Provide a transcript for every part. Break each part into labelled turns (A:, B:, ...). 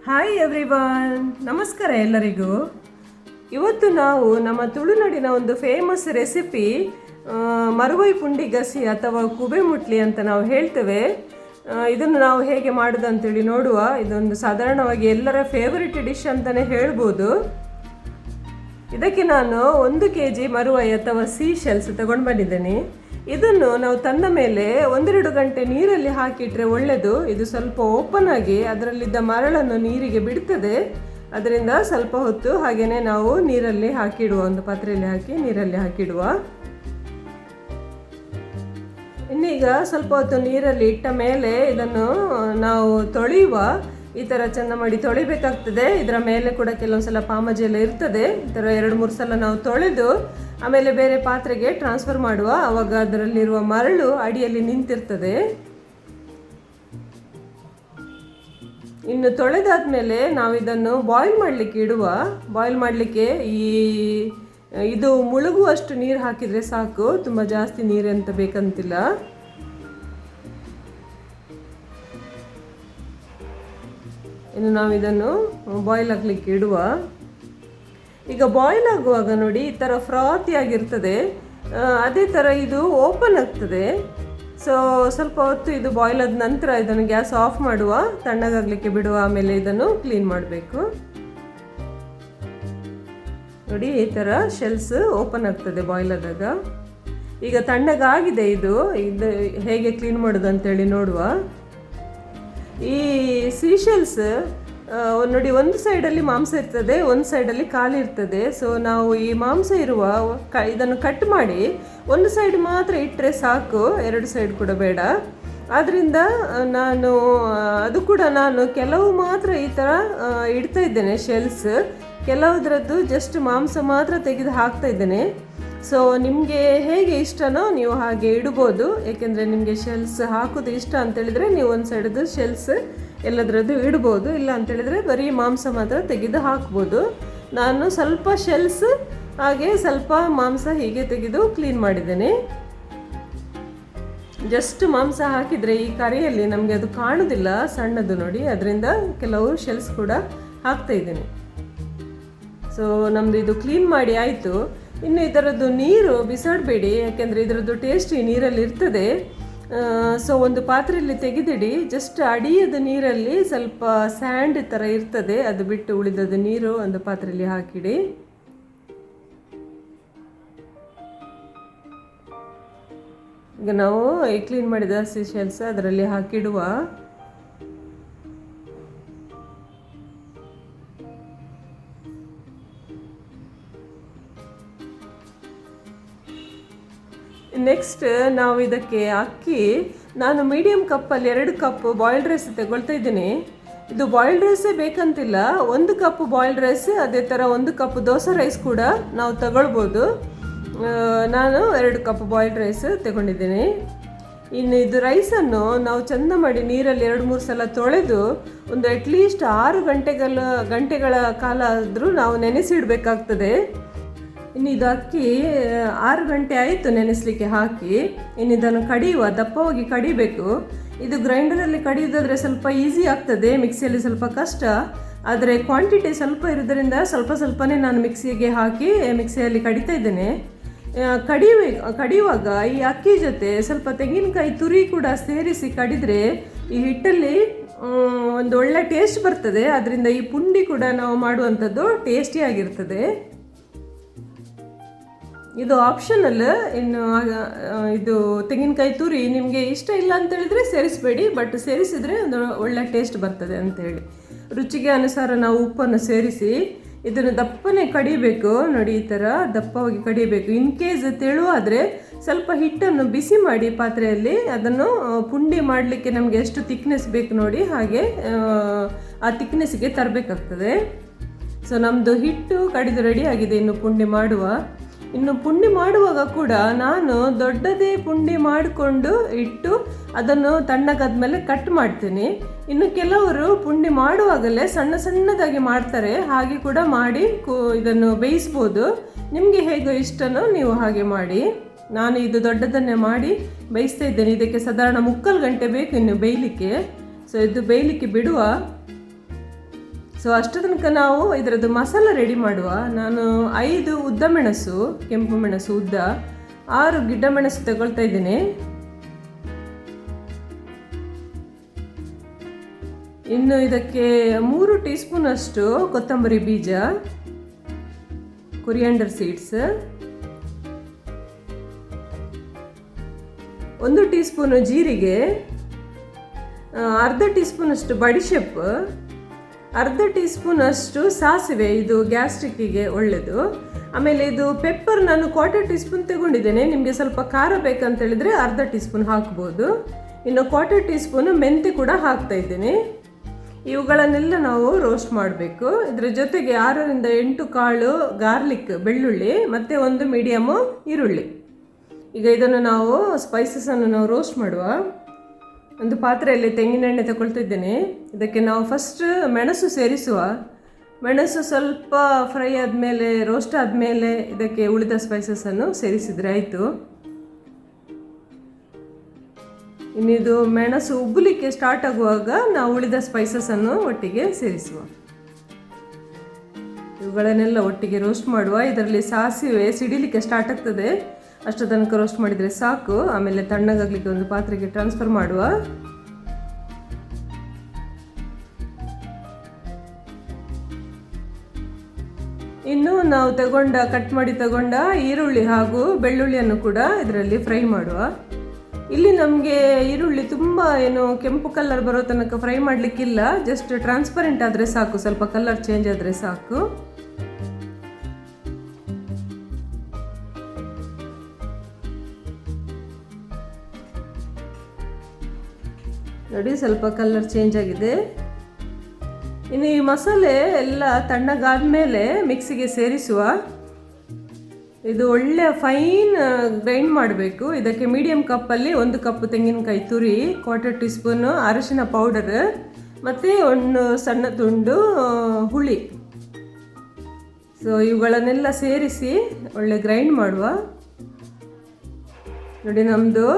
A: Hi everyone, ನಮಸ್ಕಾರ ಎಲ್ಲರಿಗೂ. ಇವತ್ತು ನಾವು ನಮ್ಮ ತುಳುನಾಡಿನ ಒಂದು ಫೇಮಸ್ ರೆಸಿಪಿ ಮರುವೈ ಪುಂಡಿ ಗಸಿ ಅಥವಾ ಕುಬೆ ಮುಟ್ಲಿ ಅಂತ ನಾವು ಹೇಳ್ತೇವೆ. ಇದನ್ನು ನಾವು ಹೇಗೆ ಮಾಡೋದು ಅಂತೇಳಿ ನೋಡುವ. ಇದೊಂದು ಸಾಧಾರಣವಾಗಿ ಎಲ್ಲರ ಫೇವರಿಟ್ ಡಿಶ್ ಅಂತಲೇ ಹೇಳ್ಬೋದು. ಇದಕ್ಕೆ ನಾನು 1 kg ಮರುವೈ ಅಥವಾ ಸೀ ಶೆಲ್ಸ್ ತಗೊಂಡು ಬಂದಿದ್ದೇನೆ. ಇದನ್ನು ನಾವು ತಂದ ಮೇಲೆ 1-2 ಗಂಟೆ ನೀರಲ್ಲಿ ಹಾಕಿಟ್ರೆ ಒಳ್ಳೆಯದು. ಇದು ಸ್ವಲ್ಪ ಓಪನ್ ಆಗಿ ಅದರಲ್ಲಿದ್ದ ಮರಳನ್ನು ನೀರಿಗೆ ಬಿಡ್ತದೆ. ಅದರಿಂದ ಸ್ವಲ್ಪ ಹೊತ್ತು ಹಾಗೆಯೇ ನಾವು ನೀರಲ್ಲಿ ಹಾಕಿಡುವ, ಒಂದು ಪಾತ್ರೆಯಲ್ಲಿ ಹಾಕಿ ನೀರಲ್ಲಿ ಹಾಕಿಡುವ. ಇನ್ನೀಗ ಸ್ವಲ್ಪ ಹೊತ್ತು ನೀರಲ್ಲಿ ಇಟ್ಟ ಮೇಲೆ ಇದನ್ನು ನಾವು ತೊಳೆಯುವ. ಈ ಥರ ಚೆಂದ ಮಾಡಿ ತೊಳಿಬೇಕಾಗ್ತದೆ. ಇದರ ಮೇಲೆ ಕೂಡ ಕೆಲವೊಂದು ಸಲ ಪಾಮಜಿ ಎಲ್ಲ ಇರ್ತದೆ. ಈ ಥರ 2-3 ಸಲ ನಾವು ತೊಳೆದು ಆಮೇಲೆ ಬೇರೆ ಪಾತ್ರೆಗೆ ಟ್ರಾನ್ಸ್ಫರ್ ಮಾಡುವ. ಆವಾಗ ಅದರಲ್ಲಿರುವ ಮರಳು ಅಡಿಯಲ್ಲಿ ನಿಂತಿರ್ತದೆ. ಇನ್ನು ತೊಳೆದಾದ್ಮೇಲೆ ನಾವು ಇದನ್ನು ಬಾಯ್ಲ್ ಮಾಡಲಿಕ್ಕೆ ಇಡುವ. ಬಾಯ್ಲ್ ಮಾಡಲಿಕ್ಕೆ ಇದು ಮುಳುಗುವಷ್ಟು ನೀರು ಹಾಕಿದರೆ ಸಾಕು, ತುಂಬ ಜಾಸ್ತಿ ನೀರೆಂತ ಬೇಕಂತಿಲ್ಲ. ಇನ್ನು ನಾವು ಇದನ್ನು ಬಾಯ್ಲ್ ಆಗಲಿಕ್ಕೆ ಇಡುವ. ಈಗ ಬಾಯ್ಲ್ ಆಗುವಾಗ ನೋಡಿ ಈ ಥರ ಫ್ರಾತಿ ಆಗಿರ್ತದೆ. ಅದೇ ಥರ ಇದು ಓಪನ್ ಆಗ್ತದೆ. ಸೊ ಸ್ವಲ್ಪ ಹೊತ್ತು ಇದು ಬಾಯ್ಲ್ ಆದ ನಂತರ ಇದನ್ನು ಗ್ಯಾಸ್ ಆಫ್ ಮಾಡುವ, ತಣ್ಣಗಾಗಲಿಕ್ಕೆ ಬಿಡುವ. ಆಮೇಲೆ ಇದನ್ನು ಕ್ಲೀನ್ ಮಾಡಬೇಕು. ನೋಡಿ ಈ ಥರ ಶೆಲ್ಸ್ ಓಪನ್ ಆಗ್ತದೆ ಬಾಯ್ಲ್ ಆದಾಗ. ಈಗ ತಣ್ಣಗಾಗಿದೆ. ಇದು ಹೇಗೆ ಕ್ಲೀನ್ ಮಾಡೋದು ಅಂತೇಳಿ ನೋಡುವ. ಈ ಸೀಶೆಲ್ಸ್ ನೋಡಿ, ಒಂದು ಸೈಡಲ್ಲಿ ಮಾಂಸ ಇರ್ತದೆ, ಒಂದು ಸೈಡಲ್ಲಿ ಖಾಲಿ ಇರ್ತದೆ. ಸೊ ನಾವು ಈ ಮಾಂಸ ಇರುವ ಇದನ್ನು ಕಟ್ ಮಾಡಿ ಒಂದು ಸೈಡ್ ಮಾತ್ರ ಇಟ್ಟರೆ ಸಾಕು, 2 ಸೈಡ್ ಕೂಡ ಬೇಡ. ಆದ್ದರಿಂದ ಅದು ಕೂಡ ನಾನು ಕೆಲವು ಮಾತ್ರ ಈ ಥರ ಇಡ್ತಾ ಇದ್ದೇನೆ ಶೆಲ್ಸ್. ಕೆಲವುದ್ರದ್ದು ಜಸ್ಟ್ ಮಾಂಸ ಮಾತ್ರ ತೆಗೆದು ಹಾಕ್ತಾ ಇದ್ದೇನೆ. ಸೊ ನಿಮಗೆ ಹೇಗೆ ಇಷ್ಟನೋ ನೀವು ಹಾಗೆ ಇಡ್ಬೋದು. ಏಕೆಂದರೆ ನಿಮಗೆ ಶೆಲ್ಸ್ ಹಾಕೋದು ಇಷ್ಟ ಅಂತೇಳಿದರೆ ನೀವು ಒಂದು ಸೈಡದ್ದು ಶೆಲ್ಸ್ ಎಲ್ಲದರದ್ದು ಇಡ್ಬೋದು. ಇಲ್ಲ ಅಂತೇಳಿದರೆ ಬರೀ ಮಾಂಸ ಮಾತ್ರ ತೆಗೆದು ಹಾಕ್ಬೋದು. ನಾನು ಸ್ವಲ್ಪ ಶೆಲ್ಸ್ ಹಾಗೆ ಸ್ವಲ್ಪ ಮಾಂಸ ಹೀಗೆ ತೆಗೆದು ಕ್ಲೀನ್ ಮಾಡಿದ್ದೇನೆ. ಜಸ್ಟ್ ಮಾಂಸ ಹಾಕಿದರೆ ಈ ಕರಿಯಲ್ಲಿ ನಮಗೆ ಅದು ಕಾಣೋದಿಲ್ಲ, ಸಣ್ಣದು ನೋಡಿ. ಅದರಿಂದ ಕೆಲವು ಶೆಲ್ಸ್ ಕೂಡ ಹಾಕ್ತಾ ಇದ್ದೇನೆ. ಸೊ ನಮ್ಮದು ಇದು ಕ್ಲೀನ್ ಮಾಡಿ ಆಯಿತು. ಇನ್ನು ಇದರದ್ದು ನೀರು ಬಿಸಾಡಬೇಡಿ, ಯಾಕೆಂದರೆ ಇದರದ್ದು ಟೇಸ್ಟ್ ಈ ನೀರಲ್ಲಿ ಇರ್ತದೆ. ಸೊ ಒಂದು ಪಾತ್ರೆಯಲ್ಲಿ ತೆಗೆದಿಡಿ. ಜಸ್ಟ್ ಅಡಿಯದ ನೀರಲ್ಲಿ ಸ್ವಲ್ಪ ಸ್ಯಾಂಡ್ ಥರ ಇರ್ತದೆ, ಅದು ಬಿಟ್ಟು ಉಳಿದದ ನೀರು ಒಂದು ಪಾತ್ರೆಯಲ್ಲಿ ಹಾಕಿಡಿ. ಈಗ ನಾವು ಈ ಕ್ಲೀನ್ ಮಾಡಿದ ಸೀಶೆಲ್ಸ್ ಅದರಲ್ಲಿ ಹಾಕಿಡುವ. ನೆಕ್ಸ್ಟ್ ನಾವು ಇದಕ್ಕೆ ಅಕ್ಕಿ, ನಾನು ಮೀಡಿಯಮ್ ಕಪ್ಪಲ್ಲಿ 2 ಕಪ್ ಬಾಯ್ಲ್ಡ್ ರೈಸ್ ತಗೊಳ್ತಾ ಇದ್ದೀನಿ. ಇದು ಬಾಯ್ಲ್ಡ್ ರೈಸೇ ಬೇಕಂತಿಲ್ಲ, 1 ಕಪ್ ಬಾಯ್ಲ್ಡ್ ರೈಸ್, ಅದೇ ಥರ 1 ಕಪ್ ದೋಸೆ ರೈಸ್ ಕೂಡ ನಾವು ತಗೊಳ್ಬೋದು. ನಾನು 2 ಕಪ್ ಬಾಯ್ಲ್ಡ್ ರೈಸ್ ತಗೊಂಡಿದ್ದೀನಿ. ಇನ್ನು ಇದು ರೈಸನ್ನು ನಾವು ಚೆಂದ ಮಾಡಿ ನೀರಲ್ಲಿ 2-3 ಸಲ ತೊಳೆದು ಒಂದು ಅಟ್ಲೀಸ್ಟ್ 6 ಗಂಟೆಗಳ ಕಾಲ ಆದರೂ ನಾವು ನೆನೆಸಿಡಬೇಕಾಗ್ತದೆ. ಇನ್ನು ಇದು ಅಕ್ಕಿ 6 ಗಂಟೆ ಆಯಿತು ನೆನೆಸಲಿಕ್ಕೆ ಹಾಕಿ. ಇನ್ನು ಇದನ್ನು ಕಡಿಯುವ, ದಪ್ಪವಾಗಿ ಕಡಿಬೇಕು. ಇದು ಗ್ರೈಂಡರಲ್ಲಿ ಕಡಿಯೋದಾದರೆ ಸ್ವಲ್ಪ ಈಸಿ ಆಗ್ತದೆ, ಮಿಕ್ಸಿಯಲ್ಲಿ ಸ್ವಲ್ಪ ಕಷ್ಟ. ಆದರೆ ಕ್ವಾಂಟಿಟಿ ಸ್ವಲ್ಪ ಇರೋದರಿಂದ ಸ್ವಲ್ಪನೇ ನಾನು ಮಿಕ್ಸಿಗೆ ಹಾಕಿ ಮಿಕ್ಸಿಯಲ್ಲಿ ಕಡಿತಾ ಇದ್ದೇನೆ. ಕಡಿಯುವಾಗ ಈ ಅಕ್ಕಿ ಜೊತೆ ಸ್ವಲ್ಪ ತೆಂಗಿನಕಾಯಿ ತುರಿ ಕೂಡ ಸೇರಿಸಿ ಕಡಿದರೆ ಈ ಹಿಟ್ಟಲ್ಲಿ ಒಂದು ಒಳ್ಳೆ ಟೇಸ್ಟ್ ಬರ್ತದೆ. ಅದರಿಂದ ಈ ಪುಂಡಿ ಕೂಡ ನಾವು ಮಾಡುವಂಥದ್ದು ಟೇಸ್ಟಿಯಾಗಿರ್ತದೆ. ಇದು ಆಪ್ಷನಲ್. ಇನ್ನು ಇದು ತೆಂಗಿನಕಾಯಿ ತುರಿ ನಿಮಗೆ ಇಷ್ಟ ಇಲ್ಲ ಅಂತೇಳಿದರೆ ಸೇರಿಸಬೇಡಿ, ಬಟ್ ಸೇರಿಸಿದರೆ ಒಂದು ಒಳ್ಳೆ ಟೇಸ್ಟ್ ಬರ್ತದೆ ಅಂತೇಳಿ. ರುಚಿಗೆ ಅನುಸಾರ ನಾವು ಉಪ್ಪನ್ನು ಸೇರಿಸಿ ಇದನ್ನು ದಪ್ಪನೇ ಕಡಿಬೇಕು. ನೋಡಿ ಈ ಥರ ದಪ್ಪವಾಗಿ ಕಡಿಬೇಕು. ಇನ್ ಕೇಸ್ ತೆಳುವಾದರೆ ಸ್ವಲ್ಪ ಹಿಟ್ಟನ್ನು ಬಿಸಿ ಮಾಡಿ ಪಾತ್ರೆಯಲ್ಲಿ ಅದನ್ನು ಪುಂಡಿ ಮಾಡಲಿಕ್ಕೆ ನಮಗೆ ಎಷ್ಟು ತಿಕ್ನೆಸ್ ಬೇಕು ನೋಡಿ ಹಾಗೆ ಆ ತಿಕ್ನೆಸ್ಗೆ ತರಬೇಕಾಗ್ತದೆ. ಸೊ ನಮ್ಮದು ಹಿಟ್ಟು ಕಡಿದು ರೆಡಿ ಆಗಿದೆ. ಇನ್ನು ಪುಂಡಿ ಮಾಡುವ. ಇನ್ನು ಪುಂಡಿ ಮಾಡುವಾಗ ಕೂಡ ನಾನು ದೊಡ್ಡದೇ ಪುಂಡಿ ಮಾಡಿಕೊಂಡು ಇಟ್ಟು ಅದನ್ನು ತಣ್ಣಗಾದ್ಮೇಲೆ ಕಟ್ ಮಾಡ್ತೀನಿ. ಇನ್ನು ಕೆಲವರು ಪುಂಡಿ ಮಾಡುವಾಗಲೇ ಸಣ್ಣದಾಗಿ ಮಾಡ್ತಾರೆ, ಹಾಗೆ ಕೂಡ ಮಾಡಿ ಇದನ್ನು ಬೇಯಿಸ್ಬೋದು. ನಿಮಗೆ ಹೇಗೋ ಇಷ್ಟನೋ ನೀವು ಹಾಗೆ ಮಾಡಿ. ನಾನು ಇದು ದೊಡ್ಡದನ್ನೇ ಮಾಡಿ ಬೇಯಿಸ್ತಾ ಇದ್ದೇನೆ. ಇದಕ್ಕೆ ಸಾಧಾರಣ 3/4 ಗಂಟೆ ಬೇಕು ಇನ್ನು ಬೇಯಲಿಕ್ಕೆ. ಸೊ ಇದು ಬೇಯಲಿಕ್ಕೆ ಬಿಡುವ. ಸೊ ಅಷ್ಟು ತನಕ ನಾವು ಇದರದ್ದು ಮಸಾಲ ರೆಡಿ ಮಾಡುವ. ನಾನು 5 ಉದ್ದ ಮೆಣಸು, ಕೆಂಪು ಮೆಣಸು ಉದ್ದ, 6 ಗಿಡ್ಡ ಮೆಣಸು ತಗೊಳ್ತಾ ಇದ್ದೀನಿ. ಇನ್ನು ಇದಕ್ಕೆ 3 ಟೀ ಸ್ಪೂನ್ ಅಷ್ಟು ಕೊತ್ತಂಬರಿ ಬೀಜ, ಕೊರಿಯಾಂಡರ್ ಸೀಡ್ಸ್, 1 ಟೀ ಸ್ಪೂನು ಜೀರಿಗೆ, ಅರ್ಧ ಟೀ ಸ್ಪೂನ್ ಅಷ್ಟು ಬಡಿಶೆಪ್, ಅರ್ಧ ಟೀ ಸ್ಪೂನ್ ಅಷ್ಟು ಸಾಸಿವೆ, ಇದು ಗ್ಯಾಸ್ಟ್ರಿಕ್ಕಿಗೆ ಒಳ್ಳೆಯದು. ಆಮೇಲೆ ಇದು ಪೆಪ್ಪರ್ ನಾನು 1/4 ಟೀ ಸ್ಪೂನ್ ತಗೊಂಡಿದ್ದೇನೆ. ನಿಮಗೆ ಸ್ವಲ್ಪ ಖಾರ ಬೇಕಂತ ಹೇಳಿದರೆ ಅರ್ಧ ಟೀ ಸ್ಪೂನ್ ಹಾಕ್ಬೋದು. ಇನ್ನು 1/4 ಟೀ ಸ್ಪೂನ್ ಮೆಂತೆ ಕೂಡ ಹಾಕ್ತಾ ಇದ್ದೀನಿ. ಇವುಗಳನ್ನೆಲ್ಲ ನಾವು ರೋಸ್ಟ್ ಮಾಡಬೇಕು. ಇದರ ಜೊತೆಗೆ 6ರಿಂದ 8 ಕಾಳು ಗಾರ್ಲಿಕ್, ಬೆಳ್ಳುಳ್ಳಿ, ಮತ್ತು 1 ಮೀಡಿಯಮು ಈರುಳ್ಳಿ. ಈಗ ಇದನ್ನು ನಾವು ಸ್ಪೈಸಸನ್ನು ನಾವು ರೋಸ್ಟ್ ಮಾಡುವ. ಒಂದು ಪಾತ್ರೆಯಲ್ಲಿ ತೆಂಗಿನೆಣ್ಣೆ ತಗೊಳ್ತಿದ್ದೇನೆ. ಇದಕ್ಕೆ ನಾವು ಫಸ್ಟ್ ಮೆಣಸು ಸೇರಿಸುವ. ಮೆಣಸು ಸ್ವಲ್ಪ ಫ್ರೈ ಆದಮೇಲೆ, ರೋಸ್ಟ್ ಆದಮೇಲೆ ಇದಕ್ಕೆ ಉಳಿದ ಸ್ಪೈಸಸನ್ನು ಸೇರಿಸಿದರೆ ಆಯಿತು. ಇನ್ನಿದು ಮೆಣಸು ಉಬ್ಬಲಿಕ್ಕೆ ಸ್ಟಾರ್ಟ್ ಆಗುವಾಗ ನಾವು ಉಳಿದ ಸ್ಪೈಸಸನ್ನು ಒಟ್ಟಿಗೆ ಸೇರಿಸುವ. ಇವುಗಳನ್ನೆಲ್ಲ ಒಟ್ಟಿಗೆ ರೋಸ್ಟ್ ಮಾಡುವ. ಇದರಲ್ಲಿ ಸಾಸಿವೆ ಸಿಡಿಲಿಕ್ಕೆ ಸ್ಟಾರ್ಟ್ ಆಗ್ತದೆ, ಅಷ್ಟು ತನಕ ರೋಸ್ಟ್ ಮಾಡಿದರೆ ಸಾಕು. ಆಮೇಲೆ ತಣ್ಣಗಾಗಲಿಕ್ಕೆ ಒಂದು ಪಾತ್ರೆಗೆ ಟ್ರಾನ್ಸ್ಫರ್ ಮಾಡುವ. ಇನ್ನು ನಾವು ಕಟ್ ಮಾಡಿ ತಗೊಂಡ ಈರುಳ್ಳಿ ಹಾಗೂ ಬೆಳ್ಳುಳ್ಳಿಯನ್ನು ಕೂಡ ಇದರಲ್ಲಿ ಫ್ರೈ ಮಾಡುವ. ಇಲ್ಲಿ ನಮಗೆ ಈರುಳ್ಳಿ ತುಂಬ ಏನು ಕೆಂಪು ಕಲರ್ ಬರೋ ತನಕ ಫ್ರೈ ಮಾಡಲಿಕ್ಕಿಲ್ಲ, ಜಸ್ಟ್ ಟ್ರಾನ್ಸ್ಪರೆಂಟ್ ಆದರೆ ಸಾಕು, ಸ್ವಲ್ಪ ಕಲರ್ ಚೇಂಜ್ ಆದರೆ ಸಾಕು. ನೋಡಿ, ಸ್ವಲ್ಪ ಕಲರ್ ಚೇಂಜ್ ಆಗಿದೆ. ಇನ್ನು ಈ ಮಸಾಲೆ ಎಲ್ಲ ತಣ್ಣಗಾದ್ಮೇಲೆ ಮಿಕ್ಸಿಗೆ ಸೇರಿಸುವ. ಇದು ಒಳ್ಳೆ ಫೈನ್ ಗ್ರೈಂಡ್ ಮಾಡಬೇಕು. ಇದಕ್ಕೆ ಮೀಡಿಯಮ್ ಕಪ್ಪಲ್ಲಿ 1 ಕಪ್ ತೆಂಗಿನಕಾಯಿ ತುರಿ, 1/4 ಟೀ ಸ್ಪೂನು ಅರಿಶಿನ ಪೌಡರ್, ಮತ್ತು 1 ಸಣ್ಣ ತುಂಡು ಹುಳಿ. ಸೊ ಇವುಗಳನ್ನೆಲ್ಲ ಸೇರಿಸಿ ಒಳ್ಳೆ ಗ್ರೈಂಡ್ ಮಾಡುವ. ನೋಡಿ, ನಮ್ಮದು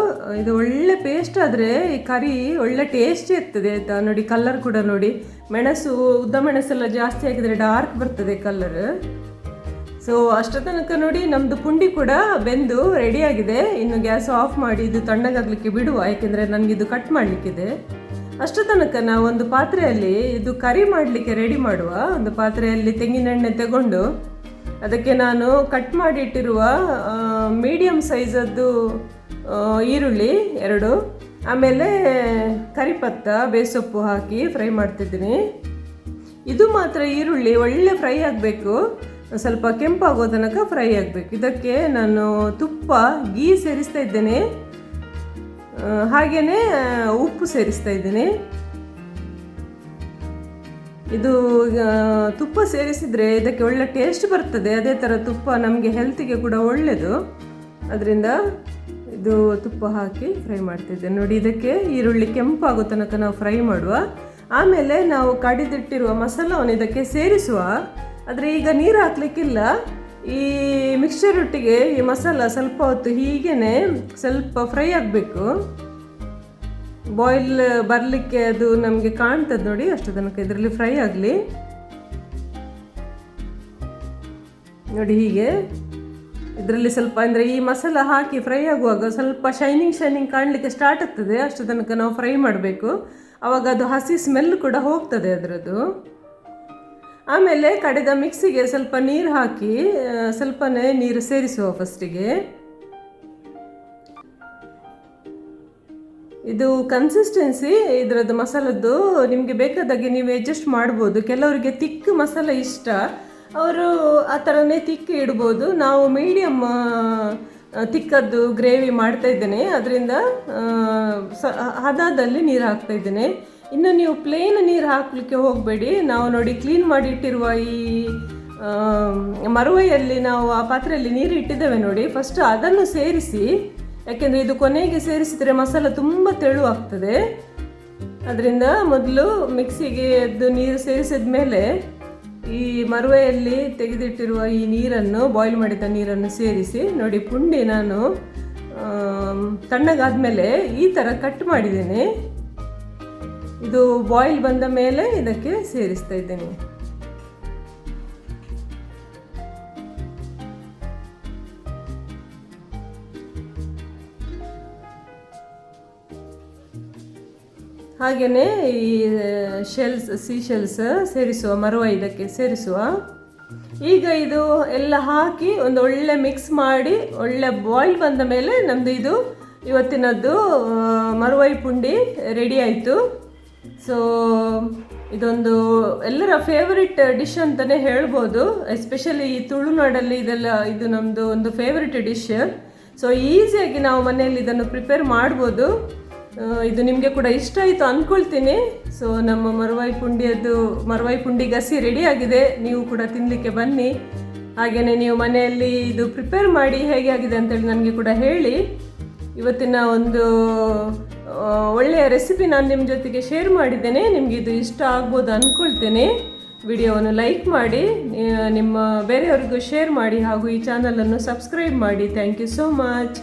A: ಇದು ಒಳ್ಳೆ ಪೇಸ್ಟ್ ಆದರೆ ಈ ಕರಿ ಒಳ್ಳೆ ಟೇಸ್ಟಿ ಇರ್ತದೆ ಆಯಿತಾ. ನೋಡಿ, ಕಲರ್ ಕೂಡ ನೋಡಿ, ಮೆಣಸು ಉದ್ದ ಮೆಣಸೆಲ್ಲ ಜಾಸ್ತಿ ಹಾಕಿದರೆ ಡಾರ್ಕ್ ಬರ್ತದೆ ಕಲರ್. ಸೊ ಅಷ್ಟು ತನಕ ನೋಡಿ, ನಮ್ಮದು ಪುಂಡಿ ಕೂಡ ಬೆಂದು ರೆಡಿಯಾಗಿದೆ. ಇನ್ನು ಗ್ಯಾಸ್ ಆಫ್ ಮಾಡಿ ಇದು ತಣ್ಣಗಾಗಲಿಕ್ಕೆ ಬಿಡುವ, ಯಾಕೆಂದರೆ ನನಗಿದು ಕಟ್ ಮಾಡಲಿಕ್ಕಿದೆ. ಅಷ್ಟು ತನಕ ನಾವು ಒಂದು ಪಾತ್ರೆಯಲ್ಲಿ ಇದು ಕರಿ ಮಾಡಲಿಕ್ಕೆ ರೆಡಿ ಮಾಡುವ. ಒಂದು ಪಾತ್ರೆಯಲ್ಲಿ ತೆಂಗಿನೆಣ್ಣೆ ತಗೊಂಡು ಅದಕ್ಕೆ ನಾನು ಕಟ್ ಮಾಡಿ ಇಟ್ಟಿರುವ ಮೀಡಿಯಮ್ ಸೈಜದ್ದು ಈರುಳ್ಳಿ 2, ಆಮೇಲೆ ಕರಿಪತ್ತ, ಬೇಸೊಪ್ಪು ಹಾಕಿ ಫ್ರೈ ಮಾಡ್ತಿದ್ದೀನಿ. ಇದು ಮಾತ್ರ ಈರುಳ್ಳಿ ಒಳ್ಳೆ ಫ್ರೈ ಆಗಬೇಕು, ಸ್ವಲ್ಪ ಕೆಂಪಾಗೋ ತನಕ ಫ್ರೈ ಆಗಬೇಕು. ಇದಕ್ಕೆ ನಾನು ತುಪ್ಪ, ಗೀ ಸೇರಿಸ್ತಾ ಇದ್ದೇನೆ, ಹಾಗೆಯೇ ಉಪ್ಪು ಸೇರಿಸ್ತಾ ಇದ್ದೀನಿ. ಇದು ತುಪ್ಪ ಸೇರಿಸಿದರೆ ಇದಕ್ಕೆ ಒಳ್ಳೆ ಟೇಸ್ಟ್ ಬರ್ತದೆ. ಅದೇ ಥರ ತುಪ್ಪ ನಮಗೆ ಹೆಲ್ತಿಗೆ ಕೂಡ ಒಳ್ಳೆಯದು. ಅದರಿಂದ ಇದು ತುಪ್ಪ ಹಾಕಿ ಫ್ರೈ ಮಾಡ್ತಿದ್ದೇನೆ. ನೋಡಿ, ಇದಕ್ಕೆ ಈರುಳ್ಳಿ ಕೆಂಪಾಗೋ ತನಕ ನಾವು ಫ್ರೈ ಮಾಡುವ. ಆಮೇಲೆ ನಾವು ಕಡಿದಿಟ್ಟಿರುವ ಮಸಾಲವನ್ನು ಇದಕ್ಕೆ ಸೇರಿಸುವ. ಆದರೆ ಈಗ ನೀರು ಹಾಕಲಿಕ್ಕಿಲ್ಲ. ಈ ಮಿಕ್ಸ್ಚರ್ ಒಟ್ಟಿಗೆ ಈ ಮಸಾಲ ಸ್ವಲ್ಪ ಹೊತ್ತು ಹೀಗೇ ಸ್ವಲ್ಪ ಫ್ರೈ ಆಗಬೇಕು. ಬಾಯ್ಲ್ ಬರಲಿಕ್ಕೆ ಅದು ನಮಗೆ ಕಾಣ್ತದೆ ನೋಡಿ, ಅಷ್ಟು ತನಕ ಇದರಲ್ಲಿ ಫ್ರೈ ಆಗಲಿ. ನೋಡಿ, ಹೀಗೆ ಇದರಲ್ಲಿ ಸ್ವಲ್ಪ ಅಂದರೆ ಈ ಮಸಾಲ ಹಾಕಿ ಫ್ರೈ ಆಗುವಾಗ ಸ್ವಲ್ಪ ಶೈನಿಂಗ್ ಕಾಣಲಿಕ್ಕೆ ಸ್ಟಾರ್ಟ್ ಆಗ್ತದೆ. ಅಷ್ಟು ತನಕ ನಾವು ಫ್ರೈ ಮಾಡಬೇಕು. ಆವಾಗ ಅದು ಹಸಿ ಸ್ಮೆಲ್ ಕೂಡ ಹೋಗ್ತದೆ ಅದರದ್ದು. ಆಮೇಲೆ ಕಡೆದ ಮಿಕ್ಸಿಗೆ ಸ್ವಲ್ಪ ನೀರು ಹಾಕಿ ಸ್ವಲ್ಪನೇ ನೀರು ಸೇರಿಸುವ ಫಸ್ಟಿಗೆ. ಇದು ಕನ್ಸಿಸ್ಟೆನ್ಸಿ ಇದರದ್ದು ಮಸಾಲದ್ದು ನಿಮಗೆ ಬೇಕಾದಾಗೆ ನೀವು ಅಡ್ಜಸ್ಟ್ ಮಾಡ್ಬೋದು. ಕೆಲವರಿಗೆ ತಿಕ್ ಮಸಾಲ ಇಷ್ಟ, ಅವರು ಆ ಥರನೇ ತಿಕ್ ಇಡ್ಬೋದು. ನಾವು ಮೀಡಿಯಮ್ ತಿಕ್ಕದ್ದು ಗ್ರೇವಿ ಮಾಡ್ತಾ ಇದ್ದೇನೆ, ಅದರಿಂದ ಹದದಲ್ಲಿ ನೀರು ಹಾಕ್ತಾ ಇದ್ದೇನೆ. ಇನ್ನು ನೀವು ಪ್ಲೇನ್ ನೀರು ಹಾಕಲಿಕ್ಕೆ ಹೋಗಬೇಡಿ. ನಾವು ನೋಡಿ ಕ್ಲೀನ್ ಮಾಡಿ ಇಟ್ಟಿರುವ ಈ ಮರುವೆಯಲ್ಲಿ ನಾವು ಆ ಪಾತ್ರೆಯಲ್ಲಿ ನೀರು ಇಟ್ಟಿದ್ದೇವೆ ನೋಡಿ, ಫಸ್ಟ್ ಅದನ್ನು ಸೇರಿಸಿ. ಯಾಕೆಂದರೆ ಇದು ಕೊನೆಗೆ ಸೇರಿಸಿದರೆ ಮಸಾಲ ತುಂಬ ತೆಳು ಆಗ್ತದೆ. ಅದರಿಂದ ಮೊದಲು ಮಿಕ್ಸಿಗೆ ಅದು ನೀರು ಸೇರಿಸಿದ ಮೇಲೆ ಈ ಮರುವೆಯಲ್ಲಿ ತೆಗೆದಿಟ್ಟಿರುವ ಈ ನೀರನ್ನು, ಬಾಯ್ಲ್ ಮಾಡಿದ ನೀರನ್ನು ಸೇರಿಸಿ. ನೋಡಿ, ಪುಂಡಿ ನಾನು ತಣ್ಣಗಾದ್ಮೇಲೆ ಈ ಥರ ಕಟ್ ಮಾಡಿದ್ದೇನೆ. ಇದು ಬಾಯ್ಲ್ ಬಂದ ಮೇಲೆ ಇದಕ್ಕೆ ಸೇರಿಸ್ತಾ ಇದ್ದೇನೆ. ಹಾಗೆಯೇ ಈ ಸೀಶೆಲ್ಸ್ ಸೇರಿಸುವ, ಮರವ ಇದಕ್ಕೆ ಸೇರಿಸುವ. ಈಗ ಇದು ಎಲ್ಲ ಹಾಕಿ ಒಂದು ಒಳ್ಳೆ ಮಿಕ್ಸ್ ಮಾಡಿ ಒಳ್ಳೆ ಬಾಯ್ಲ್ ಬಂದ ಮೇಲೆ ನಮ್ಮದು ಇದು ಇವತ್ತಿನದ್ದು ಮರುವೈ ಪುಂಡಿ ರೆಡಿ ಆಯಿತು. ಸೊ ಇದೊಂದು ಎಲ್ಲರ ಫೇವರಿಟ್ ಡಿಶ್ ಅಂತಲೇ ಹೇಳ್ಬೋದು. ಎಸ್ಪೆಷಲಿ ಈ ತುಳುನಾಡಲ್ಲಿ ಇದು ನಮ್ಮದು ಒಂದು ಫೇವರಿಟ್ ಡಿಶ್. ಸೊ ಈಸಿಯಾಗಿ ನಾವು ಮನೆಯಲ್ಲಿ ಇದನ್ನು ಪ್ರಿಪೇರ್ ಮಾಡ್ಬೋದು. ಇದು ನಿಮಗೆ ಕೂಡ ಇಷ್ಟ ಆಯಿತು ಅಂದ್ಕೊಳ್ತೀನಿ. ಸೊ ನಮ್ಮ ಮರುವೈ ಪುಂಡಿ ಗಸಿ ರೆಡಿ ಆಗಿದೆ. ನೀವು ಕೂಡ ತಿನ್ನಲಿಕ್ಕೆ ಬನ್ನಿ. ಹಾಗೆಯೇ ನೀವು ಮನೆಯಲ್ಲಿ ಇದು ಪ್ರಿಪೇರ್ ಮಾಡಿ ಹೇಗೆ ಆಗಿದೆ ಅಂತೇಳಿ ನನಗೆ ಕೂಡ ಹೇಳಿ. ಇವತ್ತಿನ ಒಂದು ಒಳ್ಳೆಯ ರೆಸಿಪಿ ನಾನು ನಿಮ್ಮ ಜೊತೆಗೆ ಶೇರ್ ಮಾಡಿದ್ದೇನೆ. ನಿಮಗೆ ಇದು ಇಷ್ಟ ಆಗ್ಬೋದು ಅಂದ್ಕೊಳ್ತೇನೆ. ವಿಡಿಯೋವನ್ನು ಲೈಕ್ ಮಾಡಿ, ನಿಮ್ಮ ಬೇರೆಯವರಿಗೂ ಶೇರ್ ಮಾಡಿ ಹಾಗೂ ಈ ಚಾನಲನ್ನು ಸಬ್ಸ್ಕ್ರೈಬ್ ಮಾಡಿ. Thank you so much.